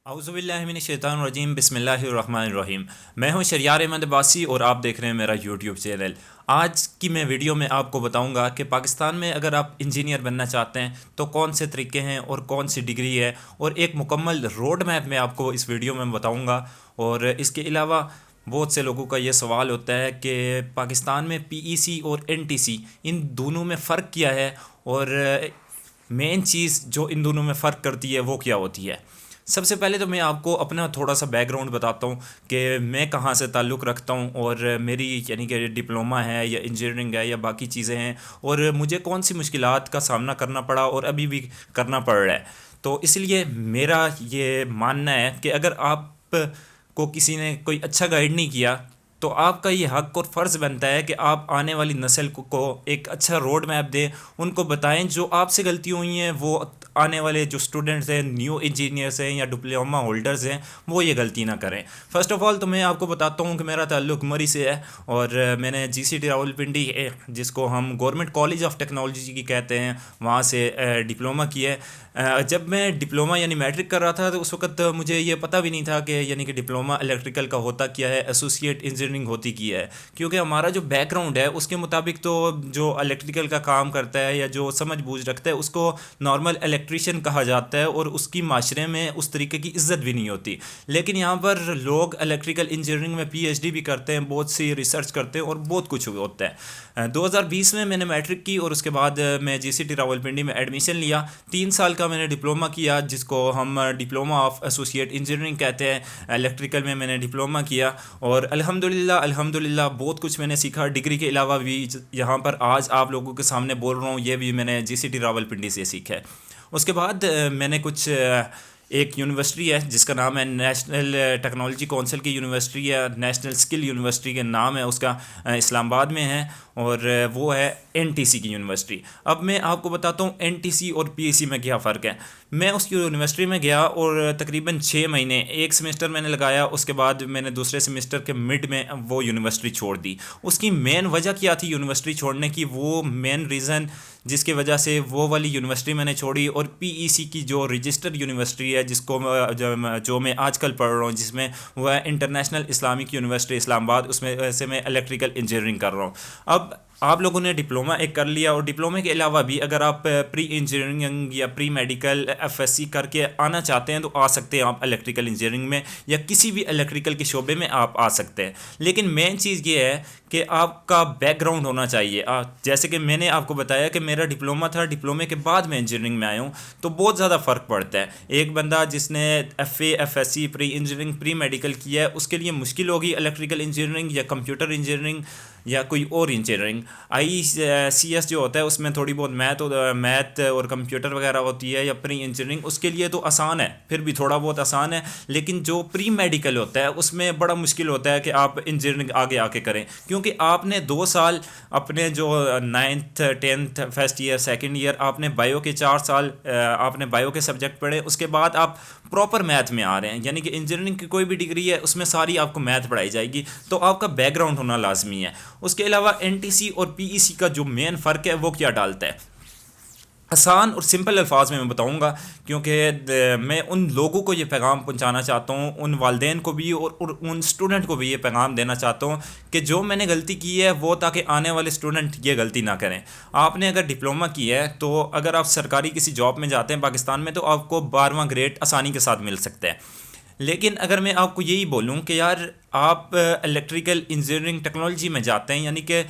औज़ुबिल्लाहिमिनश्शैतानिर्रजीम बिस्मिल्लाहिर्रहमानिर्रहीम। मैं हूं शरियार अहमद अब्बासी और आप देख रहे हैं मेरा यूट्यूब चैनल। आज की मैं वीडियो में आपको बताऊंगा कि पाकिस्तान में अगर आप इंजीनियर बनना चाहते हैं तो कौन से तरीके हैं और कौन सी डिग्री है, और एक मुकम्मल रोड मैप मैं आपको इस वीडियो में बताऊंगा। और इसके अलावा बहुत से लोगों का ये सवाल होता है कि पाकिस्तान में पीईसी और एनटीसी इन दोनों में फ़र्क क्या है, और मेन चीज़ जो इन दोनों में फ़र्क करती है वो क्या होती है। सबसे पहले तो मैं आपको अपना थोड़ा सा बैकग्राउंड बताता हूँ कि मैं कहाँ से ताल्लुक़ रखता हूँ, और मेरी यानी कि डिप्लोमा है या इंजीनियरिंग है या बाकी चीज़ें हैं, और मुझे कौन सी मुश्किलात का सामना करना पड़ा और अभी भी करना पड़ रहा है। तो इसलिए मेरा ये मानना है कि अगर आप को किसी ने कोई अच्छा गाइड नहीं किया तो आपका ये हक़ और फ़र्ज़ बनता है कि आप आने वाली नस्ल को एक अच्छा रोड मैप दें, उनको बताएं जो आपसे गलती हुई हैं वो आने वाले जो स्टूडेंट्स हैं, न्यू इंजीनियर्स हैं या डिप्लोमा होल्डर्स हैं, वो ये गलती ना करें। फ़र्स्ट ऑफ़ ऑल तो मैं आपको बताता हूँ कि मेरा ताल्लुक़ मरी से है, और मैंने जीसीटी रावलपिंडी जिसको हम गवर्नमेंट कॉलेज ऑफ टेक्नोलॉजी की कहते हैं, वहाँ से डिप्लोमा किया है। जब मैं डिप्लोमा यानी मैट्रिक कर रहा था तो उस वक्त मुझे ये पता भी नहीं था कि यानी कि डिप्लोमा इलेक्ट्रिकल का होता क्या है, एसोसिएट इंजीनियरिंग होती क्या है, क्योंकि हमारा जो बैकग्राउंड है उसके मुताबिक तो जो इलेक्ट्रिकल का काम करता है या जो समझ बूझ रखता है उसको नॉर्मल इलेक्ट्रिशियन कहा जाता है, और उसकी माशरे में उस तरीके की इज्जत भी नहीं होती। लेकिन यहाँ पर लोग इलेक्ट्रिकल इंजीनियरिंग में पीएचडी भी करते हैं, बहुत सी रिसर्च करते हैं और बहुत कुछ होता है। 2020 में मैंने मैट्रिक की और उसके बाद मैं जीसीटी रावलपिंडी में एडमिशन लिया। 3 साल का मैंने डिप्लोमा किया जिसको हम डिप्लोमा ऑफ एसोसिएट इंजीनियरिंग कहते हैं। इलेक्ट्रिकल में मैंने डिप्लोमा किया और अल्हम्दुलिल्लाह बहुत कुछ मैंने सीखा। डिग्री के अलावा भी यहाँ पर आज आप लोगों के सामने बोल रहा हूँ, ये भी मैंने जीसीटी रावलपिंडी से सीखा है। उसके बाद मैंने कुछ एक यूनिवर्सिटी है जिसका नाम है नेशनल टेक्नोलॉजी काउंसिल की यूनिवर्सिटी है, नेशनल स्किल यूनिवर्सिटी के नाम है उसका, इस्लामाबाद में है, और वो है एनटीसी की यूनिवर्सिटी। अब मैं आपको बताता हूँ एनटीसी और पीईसी में क्या फ़र्क है। मैं उस यूनिवर्सिटी में गया और तकरीबन 6 महीने, एक सेमेस्टर मैंने लगाया, उसके बाद मैंने दूसरे सेमेस्टर के मिड में वो यूनिवर्सिटी छोड़ दी। उसकी मेन वजह क्या थी यूनिवर्सिटी छोड़ने की, वो मेन रीज़न जिसकी वजह से वो वाली यूनिवर्सिटी मैंने छोड़ी, और पीईसी की जो रजिस्टर्ड यूनिवर्सिटी है जिसको जो मैं आजकल पढ़ रहा हूँ, जिसमें वह है इंटरनेशनल इस्लामिक यूनिवर्सिटी इस्लामाबाद, उसमें वैसे मैं इलेक्ट्रिकल इंजीनियरिंग कर रहा हूँ। अब आप लोगों ने डिप्लोमा एक कर लिया, और डिप्लोमा के अलावा भी अगर आप प्री इंजीनियरिंग या प्री मेडिकल एफएससी करके आना चाहते हैं तो आ सकते हैं आप इलेक्ट्रिकल इंजीनियरिंग में, या किसी भी इलेक्ट्रिकल के शोबे में आप आ सकते हैं। लेकिन मेन चीज़ ये है कि आपका बैकग्राउंड होना चाहिए। जैसे कि मैंने आपको बताया कि मेरा डिप्लोमा था, डिप्लोमे के बाद मैं इंजीनियरिंग में आया हूँ, तो बहुत ज़्यादा फ़र्क पड़ता है। एक बंदा जिसने FA FSc pre engineering pre medical किया है उसके लिए मुश्किल होगी इलेक्ट्रिकल इंजीनियरिंग या कंप्यूटर इंजीनियरिंग या कोई और इंजीनियरिंग। ICS जो होता है उसमें थोड़ी बहुत मैथ और कंप्यूटर वगैरह होती है, या प्री इंजीनियरिंग उसके लिए तो आसान है, फिर भी थोड़ा बहुत आसान है। लेकिन जो प्री मेडिकल होता है उसमें बड़ा मुश्किल होता है कि आप इंजीनियरिंग आगे आके करें, क्योंकि आपने 2 साल अपने जो 9th 10th first year second year आपने बायो के 4 साल आपने बायो के सब्जेक्ट पढ़े, उसके बाद आप प्रॉपर मैथ में आ रहे हैं। यानी कि इंजीनियरिंग की कोई भी डिग्री है उसमें सारी आपको मैथ पढ़ाई जाएगी, तो आपका बैकग्राउंड होना लाजमी है। उसके अलावा एनटीसी और पीईसी का जो मेन फ़र्क है वो क्या डालता है, आसान और सिंपल अल्फाज में मैं बताऊंगा, क्योंकि मैं उन लोगों को ये पैगाम पहुंचाना चाहता हूँ, उन वालिदैन को भी और उन स्टूडेंट को भी ये पैगाम देना चाहता हूँ कि जो मैंने गलती की है वो, ताकि आने वाले स्टूडेंट ये गलती ना करें। आपने अगर डिप्लोमा की है तो अगर आप सरकारी किसी जॉब में जाते हैं पाकिस्तान में तो आपको 12वां ग्रेड आसानी के साथ मिल सकता है। लेकिन अगर मैं आपको यही बोलूँ कि यार आप इलेक्ट्रिकल इंजीनियरिंग टेक्नोलॉजी में जाते हैं, यानी कि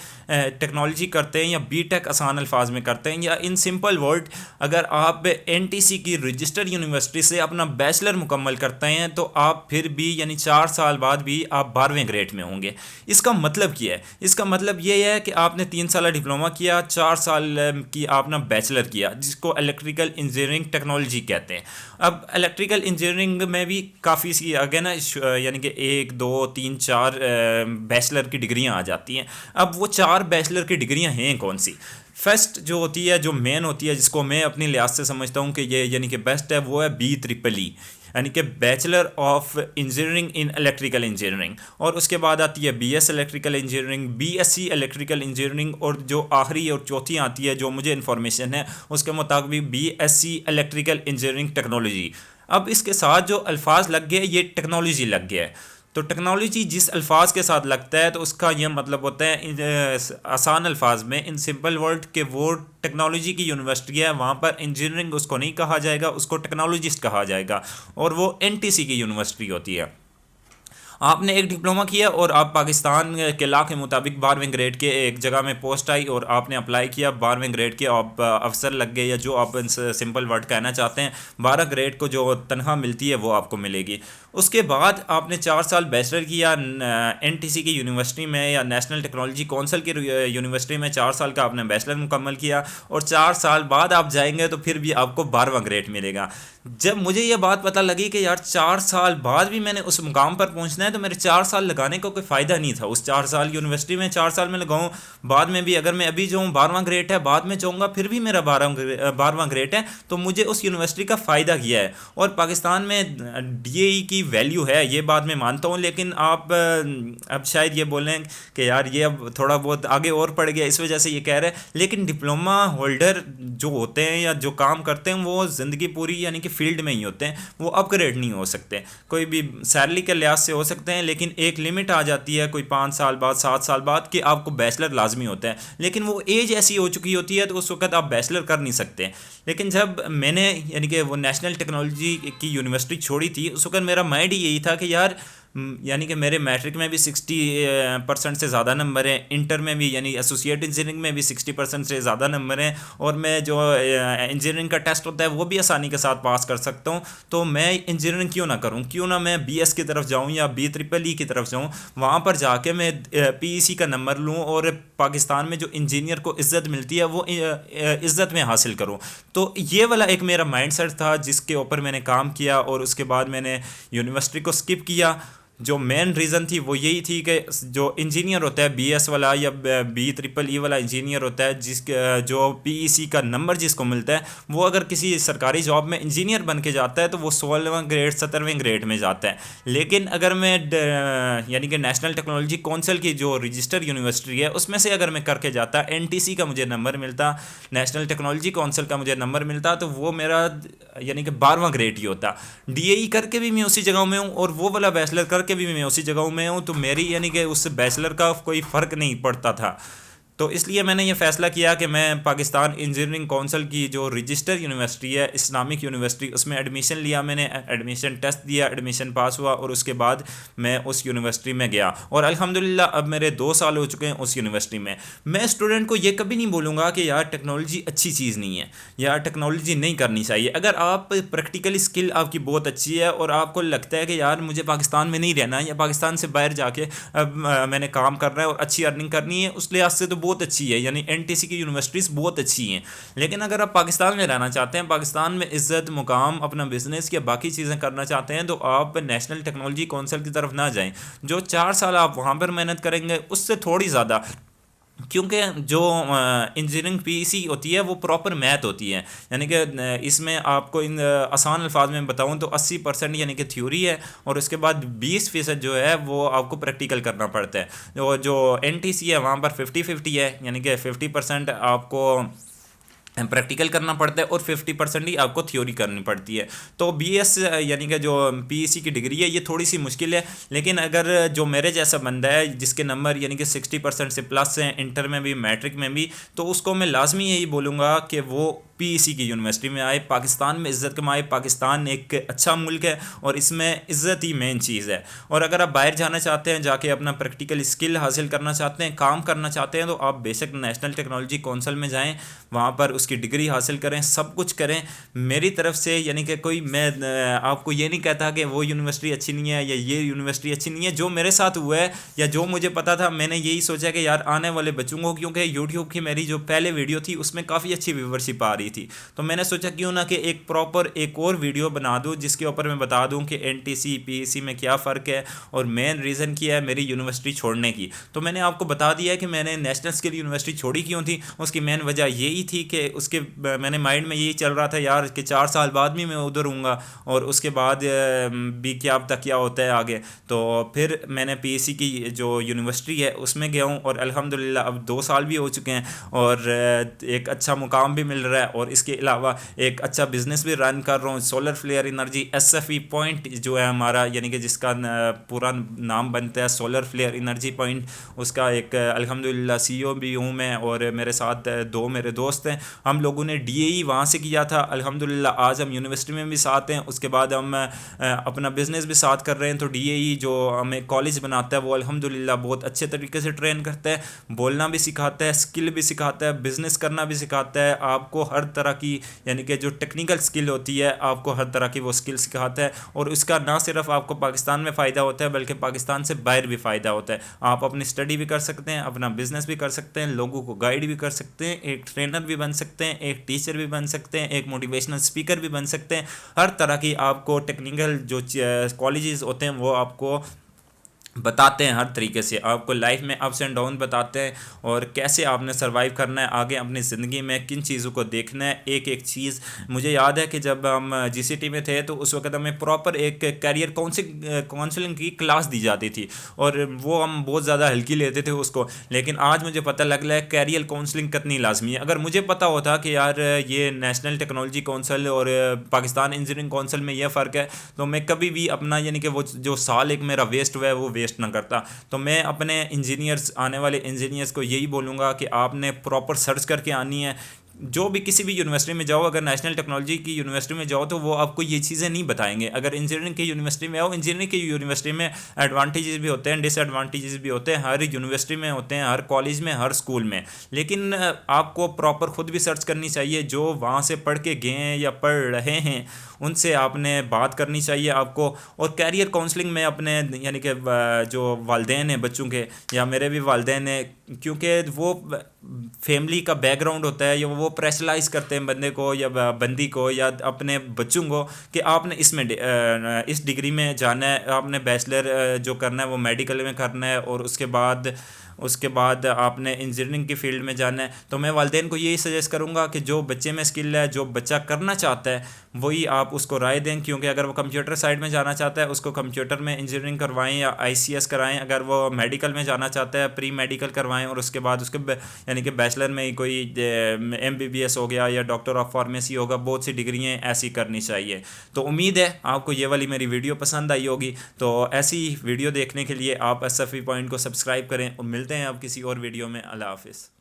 टेक्नोलॉजी करते हैं या बीटेक आसान अल्फाज में करते हैं, या इन सिंपल वर्ड अगर आप एनटीसी की रजिस्टर्ड यूनिवर्सिटी से अपना बैचलर मुकम्मल करते हैं तो आप फिर भी यानी 4 साल बाद भी आप 12वें ग्रेड में होंगे। इसका मतलब क्या है? इसका मतलब ये है कि आपने 3 साल डिप्लोमा किया, 4 साल की आपने बैचलर किया, जिसको इलेक्ट्रिकल इंजीनियरिंग टेक्नोलॉजी कहते हैं। अब इलेक्ट्रिकल इंजीनियरिंग में भी काफ़ी सी आगे ना, यानी कि 1 2 3 4 बैचलर की डिग्रियां आ जाती हैं। अब वो 4 बैचलर की डिग्रियां हैं कौन सी? फर्स्ट जो होती है, जो मेन होती है, जिसको मैं अपनी लिहाज से समझता हूँ कि ये यानी कि बेस्ट है, वो है BEEE, यानी कि bachelor of engineering in electrical engineering. और उसके बाद आती है BS electrical engineering, BSc electrical engineering, और जो आखिरी और चौथी आती है जो मुझे इन्फॉर्मेशन है उसके मुताबिक BSc इलेक्ट्रिकल इंजीनियरिंग टेक्नोलॉजी। अब इसके साथ जो अल्फाज लग गए ये टेक्नोलॉजी लग गया है। तो टेक्नोलॉजी जिस अल्फाज के साथ लगता है तो उसका यह मतलब होता है आसान अल्फाज में, इन सिंपल वर्ड के वो टेक्नोलॉजी की यूनिवर्सिटी है, वहाँ पर इंजीनियरिंग उसको नहीं कहा जाएगा, उसको टेक्नोलॉजिस्ट कहा जाएगा, और वो एनटीसी की यूनिवर्सिटी होती है। आपने एक डिप्लोमा किया और आप पाकिस्तान के लॉ के मुताबिक 12वें ग्रेड के एक जगह में पोस्ट आई और आपने अप्लाई किया, 12वें ग्रेड के आप अफसर लग गए, या जो आप सिंपल वर्ड कहना चाहते हैं, 12 ग्रेड को जो तनख्वाह मिलती है वो आपको मिलेगी। उसके बाद आपने 4 साल बैचलर किया एनटीसी की यूनिवर्सिटी में या नेशनल टेक्नोलॉजी काउंसिल की यूनिवर्सिटी में, 4 साल का आपने बैचलर मुकम्मल किया और 4 साल बाद आप जाएंगे तो फिर भी आपको 12वां ग्रेड मिलेगा। जब मुझे ये बात पता लगी कि यार 4 साल बाद भी मैंने उस मुकाम पर पहुंचना है, तो मेरे 4 साल लगाने का कोई फ़ायदा नहीं था। उस 4 साल यूनिवर्सिटी में 4 साल में लगाऊं, बाद में भी अगर मैं अभी जाऊँ 12वां ग्रेड है, बाद में जाऊँगा फिर भी मेरा 12वां ग्रेड है, तो मुझे उस यूनिवर्सिटी का फ़ायदा किया है। और पाकिस्तान में डीएई की वैल्यू है, ये बात मैं मानता हूँ, लेकिन आप अब शायद ये बोलें कि यार ये अब थोड़ा बहुत आगे और पड़ गया, इस वजह से ये कह रहे हैं। लेकिन डिप्लोमा होल्डर जो होते हैं या जो काम करते हैं वो ज़िंदगी पूरी यानी कि फील्ड में ही होते हैं, वो अपग्रेड नहीं हो सकते। कोई भी सैलरी के लिहाज से हो सकते हैं, लेकिन एक लिमिट आ जाती है कोई 5 साल बाद 7 साल बाद कि आपको बैचलर लाजमी होता है, लेकिन वो एज ऐसी हो चुकी होती है तो उस वक्त आप बैचलर कर नहीं सकते। लेकिन जब मैंने यानी कि वो नेशनल टेक्नोलॉजी की यूनिवर्सिटी छोड़ी थी, उस वक्त मेरा माइंड यही था कि यार यानी कि मेरे मैट्रिक में भी 60% से ज़्यादा नंबर हैं, इंटर में भी यानी एसोसिएट इंजीनियरिंग में भी 60% से ज़्यादा नंबर हैं, और मैं जो इंजीनियरिंग का टेस्ट होता है वो भी आसानी के साथ पास कर सकता हूँ। तो मैं इंजीनियरिंग क्यों ना करूँ, क्यों ना मैं बीएस की तरफ जाऊँ या BEEE की तरफ जाऊँ, वहाँ पर जाके मैं पीईसी का नंबर लूँ और पाकिस्तान में जो इंजीनियर को इज़्ज़त मिलती है वो इज़्ज़त में हासिल करूँ। तो ये वाला एक मेरा माइंडसेट था जिसके ऊपर मैंने काम किया, और उसके बाद मैंने यूनिवर्सिटी को स्किप किया। जो मेन रीज़न थी वो यही थी कि जो इंजीनियर होता है बीएस वाला या BEEE वाला इंजीनियर होता है, जो पीईसी का नंबर जिसको मिलता है, वो अगर किसी सरकारी जॉब में इंजीनियर बन के जाता है तो वो 16वां ग्रेड 17वें ग्रेड में जाता है। लेकिन अगर मैं यानी कि नेशनल टेक्नोलॉजी काउंसिल की जो रजिस्टर यूनिवर्सिटी है उसमें से अगर मैं करके जाता, एनटीसी का मुझे नंबर मिलता, नेशनल टेक्नोलॉजी काउंसिल का मुझे नंबर मिलता, तो वो मेरा यानी कि 12वां ग्रेड ही होता। डीएई करके भी मैं उसी जगह में हूँ और वो वाला बैचलर करके भी मैं उसी जगह में हूँ, तो मेरी यानी कि उससे बैचलर का कोई फ़र्क नहीं पड़ता था। तो इसलिए मैंने ये फ़ैसला किया कि मैं पाकिस्तान इंजीनियरिंग काउंसिल की जो रजिस्टर यूनिवर्सिटी है, इस्लामिक यूनिवर्सिटी, उसमें एडमिशन लिया। मैंने एडमिशन टेस्ट दिया, एडमिशन पास हुआ और उसके बाद मैं उस यूनिवर्सिटी में गया, और अल्हम्दुलिल्लाह अब मेरे 2 साल हो चुके हैं उस यूनिवर्सिटी में। मैं स्टूडेंट को ये कभी नहीं बोलूँगा कि यार टेक्नोलॉजी अच्छी चीज़ नहीं है या टेक्नोलॉजी नहीं करनी चाहिए। अगर आप प्रैक्टिकली स्किल आपकी बहुत अच्छी है और आपको लगता है कि यार मुझे पाकिस्तान में नहीं रहना या पाकिस्तान से बाहर जाके अब मैंने काम करना है और अच्छी अर्निंग करनी है, उस लिहाज से तो बहुत अच्छी है, यानी एनटीसी की यूनिवर्सिटीज़ बहुत अच्छी हैं। लेकिन अगर आप पाकिस्तान में रहना चाहते हैं, पाकिस्तान में इज़्ज़त मुकाम अपना बिजनेस या बाकी चीज़ें करना चाहते हैं, तो आप नेशनल टेक्नोलॉजी काउंसिल की तरफ ना जाएं। जो 4 साल आप वहाँ पर मेहनत करेंगे उससे थोड़ी ज़्यादा, क्योंकि जो इंजीनियरिंग पीईसी होती है वो प्रॉपर मैथ होती है, यानी कि इसमें आपको इन आसान अल्फाज में बताऊं तो 80% यानी कि थ्योरी है, और उसके बाद 20% जो है वो आपको प्रैक्टिकल करना पड़ता है। जो एनटीसी है वहाँ पर 50-50 है, यानी कि 50% आपको प्रैक्टिकल करना पड़ता है और 50% ही आपको थ्योरी करनी पड़ती है। तो बीएस यानी कि जो पीईसी की डिग्री है ये थोड़ी सी मुश्किल है, लेकिन अगर जो मेरे जैसा बंदा है जिसके नंबर यानी कि 60% से प्लस हैं इंटर में भी मैट्रिक में भी, तो उसको मैं लाजमी यही बोलूँगा कि वो पीईसी की यूनिवर्सिटी में आए, पाकिस्तान में इज़्ज़त कमाए। पाकिस्तान एक अच्छा मुल्क है और इसमें इज़्ज़त ही मेन चीज़ है। और अगर आप बाहर जाना चाहते हैं, जाके अपना प्रैक्टिकल स्किल हासिल करना चाहते हैं, काम करना चाहते हैं, तो आप बेशक नेशनल टेक्नोलॉजी काउंसिल में जाएं, वहाँ पर उसकी डिग्री हासिल करें, सब कुछ करें मेरी तरफ से। यानी कि कोई मैं आपको ये नहीं कहता कि वो यूनिवर्सिटी अच्छी नहीं है या ये यूनिवर्सिटी अच्छी नहीं है। जो मेरे साथ हुआ है या जो मुझे पता था, मैंने यही सोचा कि यार आने वाले बच्चों को, क्योंकि यूट्यूब की मेरी जो पहले वीडियो थी उसमें काफ़ी अच्छी व्यूवरशिप आ रही थी, तो मैंने सोचा क्यों ना कि एक प्रॉपर एक और वीडियो बना दूं जिसके ऊपर मैं बता दूं कि एनटीसी पीईसी में क्या फ़र्क है और मेन रीज़न क्या है मेरी यूनिवर्सिटी छोड़ने की। तो मैंने आपको बता दिया कि मैंने नेशनल स्किल यूनिवर्सिटी छोड़ी क्यों थी। उसकी मेन वजह यही थी कि उसके मैंने माइंड में यही चल रहा था यार कि 4 साल बाद भी मैं उधर हूँगा और उसके बाद भी क्या पता क्या होता है आगे। तो फिर मैंने पीईसी की जो यूनिवर्सिटी है उसमें गया हूँ और अल्हम्दुलिल्लाह अब 2 साल भी हो चुके हैं और एक अच्छा मुकाम भी मिल रहा है और इसके अलावा एक अच्छा बिजनेस भी रन कर रहा हूँ। Solar flare energy SFE point जो है हमारा, यानी कि जिसका पूरा नाम बनता है सोलर फ्लेयर एनर्जी पॉइंट, उसका एक अल्हम्दुलिल्लाह CEO भी हूँ मैं, और मेरे साथ दो मेरे दोस्त हैं। हम लोगों ने DAE वहाँ से किया था अल्हम्दुलिल्लाह, आज हम यूनिवर्सिटी में भी साथ हैं। उसके बाद हम अपना बिज़नेस भी साथ कर रहे हैं। तो DAE जो हमें कॉलेज बनाता है वो अल्हम्दुलिल्लाह बहुत अच्छे तरीके से ट्रेन करता है, बोलना भी सिखाता है, स्किल भी सिखाता है, बिज़नेस करना भी सिखाता है, आपको हर तरह की यानी कि जो टेक्निकल स्किल होती है आपको हर तरह की वो स्किल सिखाता है। और उसका ना सिर्फ आपको पाकिस्तान में फ़ायदा होता है बल्कि पाकिस्तान से बाहर भी फ़ायदा होता है। आप अपनी स्टडी भी कर सकते हैं, अपना बिजनेस भी कर सकते हैं, लोगों को गाइड भी कर सकते हैं, एक ट्रेनर भी बन सकते हैं, एक टीचर भी बन सकते हैं, एक मोटिवेशनल स्पीकर भी बन सकते हैं। हर तरह की आपको टेक्निकल जो कॉलेजेस होते हैं वो आपको बताते हैं, हर तरीके से आपको लाइफ में अप्स एंड डाउन बताते हैं और कैसे आपने सर्वाइव करना है आगे अपनी ज़िंदगी में, किन चीज़ों को देखना है, एक एक चीज़। मुझे याद है कि जब हम GCT में थे तो उस वक्त हमें प्रॉपर एक कैरियर काउंसलिंग की क्लास दी जाती थी और वो हम बहुत ज़्यादा हल्की लेते थे उसको। लेकिन आज मुझे पता लग रहा है कैरियर काउंसलिंग कितनी लाजमी है। अगर मुझे पता होता कि यार ये नेशनल टेक्नोलॉजी काउंसिल और पाकिस्तान इंजीनियरिंग काउंसिल में यह फ़र्क है, तो मैं कभी भी अपना यानी कि वो जो साल एक मेरा वेस्ट हुआ है वो वेस्ट ना करता। तो मैं अपने इंजीनियर्स, आने वाले इंजीनियर्स को यही बोलूँगा कि आपने प्रॉपर सर्च करके आनी है। जो भी किसी भी यूनिवर्सिटी में जाओ, अगर नेशनल टेक्नोलॉजी की यूनिवर्सिटी में जाओ तो वो आपको ये चीज़ें नहीं बताएंगे। अगर इंजीनियरिंग की यूनिवर्सिटी में आओ, इंजीनियरिंग की यूनिवर्सिटी में एडवांटेजेस भी होते हैं, डिसएडवांटेजेस भी होते हैं, हर यूनिवर्सिटी में होते हैं, हर कॉलेज में, हर स्कूल में। लेकिन आपको प्रॉपर खुद भी सर्च करनी चाहिए। जो वहाँ से पढ़ के गए हैं या पढ़ रहे हैं उनसे आपने बात करनी चाहिए आपको। और कैरियर काउंसलिंग में अपने यानी कि जो वालिदैन हैं बच्चों के, या मेरे भी वालिदैन हैं, क्योंकि वो फैमिली का बैकग्राउंड होता है, या वो प्रेशराइज करते हैं बंदे को या बंदी को या अपने बच्चों को कि आपने इसमें इस डिग्री में जाना है, आपने बैचलर जो करना है वो मेडिकल में करना है, और उसके बाद आपने इंजीनियरिंग की फील्ड में जाना है। तो मैं वालिदैन को यही सजेस्ट करूँगा कि जो बच्चे में स्किल है, जो बच्चा करना चाहता है वही आप उसको राय दें। क्योंकि अगर वो कंप्यूटर साइड में जाना चाहता है उसको कंप्यूटर में इंजीनियरिंग करवाएं या ICS कराएं। अगर वो मेडिकल में जाना चाहता है प्री मेडिकल करवाएं, और उसके बाद उसके यानी कि बैचलर में ही कोई MBBS हो गया या डॉक्टर ऑफ फार्मेसी होगा, बहुत सी डिग्रियाँ ऐसी करनी चाहिए। तो उम्मीद है आपको ये वाली मेरी वीडियो पसंद आई होगी। तो ऐसी वीडियो देखने के लिए आप SFE पॉइंट को सब्सक्राइब करें और मिलते हैं अब किसी और वीडियो में। अल्लाह हाफिज़।